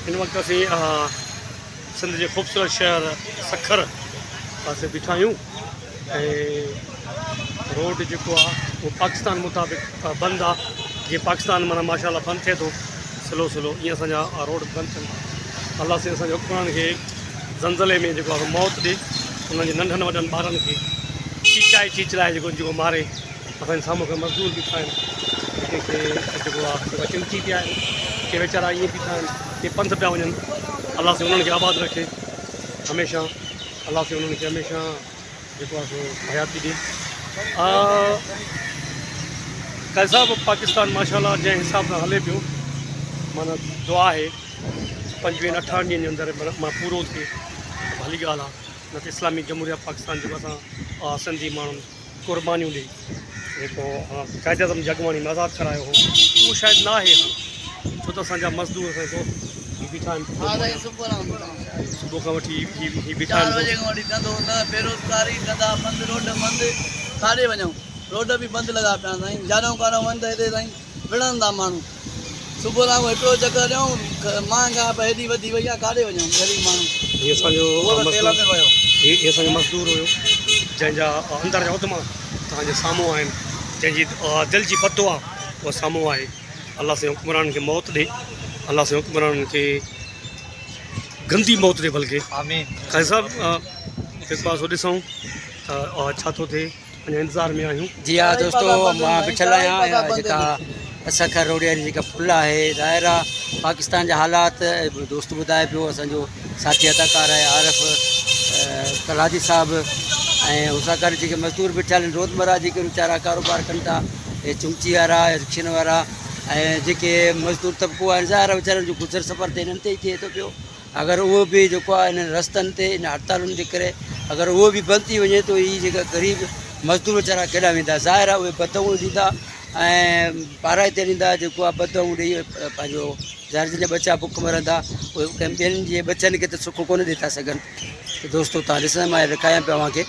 इन वक्त असीं सिंध के ख़ूबसूरत शहर सखर पासे बीठा आहियूं ऐं रोड जेको आहे उहो पाकिस्तान मुताबिक़ बंद आहे जीअं पाकिस्तान माना माशाल्लाह बंदि थिए थो स्लो स्लो ईअं असांजा रोड बंदि थियनि अलाह से असांजे हुकमरान खे ज़ंज़ले में जेको आहे मौत ॾे उन्हनि जे नंढनि वॾनि ॿारनि खे चीचलाए जेको मारे असांजे साम्हूं खे मज़दूर बीठा आहिनि कंहिंखे जेको आहे चिमची पिया आहिनि के वीचारा ईअं बीठा आहिनि के पंधु पिया वञनि अलाह से उन्हनि खे आबाद रखे हमेशह अलाह से उन्हनि खे हमेशह जेको आहे सो हयाती ॾे कैसा बि पाकिस्तान माशाल्लाह जंहिं हिसाब सां हले पियो माना दुआ आहे 25-28 ॾींहंनि जे अंदरि मां पूरो थिए भली ॻाल्हि आहे न त इस्लामी जमहूरिया पाकिस्तान जेको असां सिंधी माण्हुनि क़ुर्बानियूं ॾेई जेको क़ाइद आज़म जगवाणी में आज़ादु करायो हो उहो शायदि न आहे हाणे छो त असांजा मज़दूर असांजे दोस्त बीठा आहिनि सुबुह खां वठी बीठा आहिनि बेरोज़गारी कंदा बंदि रोड बंदि काॾे वञूं रोड बि बंदि लॻा पिया साईं जानो कानो वञ त हिते साईं विढ़नि था माण्हू सुबुह खां हिकिड़ो चकर ॾियूं महांगा हेॾी वधी वई आहे काॾे वञूं ग़रीब माण्हू हीअ असांजो मज़दूर हुयो जंहिंजा अंदरि जा उदमा तव्हांजे साम्हूं आहिनि जंहिंजी दिलि जी पतो आहे उहा साम्हूं आहे अलाह से हुकमरान खे मौत ॾे अलाह से हुकमरान खे गंदी मौत ॾे बल्कि ख़ैर साहब हिकु बार ॾिसूं त छा थो थिए अञा इंतज़ार में आहियूं जी हाँ दोस्तों मां बिठल आहियां जेका सखर रोड वारी जेका पुल आहे ज़ाहिर आहे पाकिस्तान जा हालात दोस्त ॿुधाए पियो असांजो साथी अदाकार आहे आरिफ कलाजी साहिबु ऐं उसा करे जेके मज़दूर बीठा आहिनि रोज़मर्रा जेके वीचारा कारोबार कनि था हे चुमची वारा रिक्शन वारा ऐं जेके मज़दूर तबिको आहिनि ज़ाहिर वीचारनि जो गुज़र सफ़र ते हिननि ते ई थिए थो पियो अगरि उहो बि जेको आहे हिन रस्तनि ते हिन हड़तालुनि जे करे अगरि उहो बि बंदि थी वञे त इहे जेका ग़रीब मज़दूर वीचारा केॾा वेंदा ज़ाहिर आहे उहे बदऊं ॾींदा ऐं पाराए ते ॾींदा जेको आहे बदऊं ॾेई पंहिंजो ज़ाहिर जंहिंजा बचा बुख मरंदा उहे कंहिं ॿियनि जे बचनि खे त सुख कोन ॾेई था सघनि त दोस्तो तव्हां ॾिसण मां रखायां पिया तव्हांखे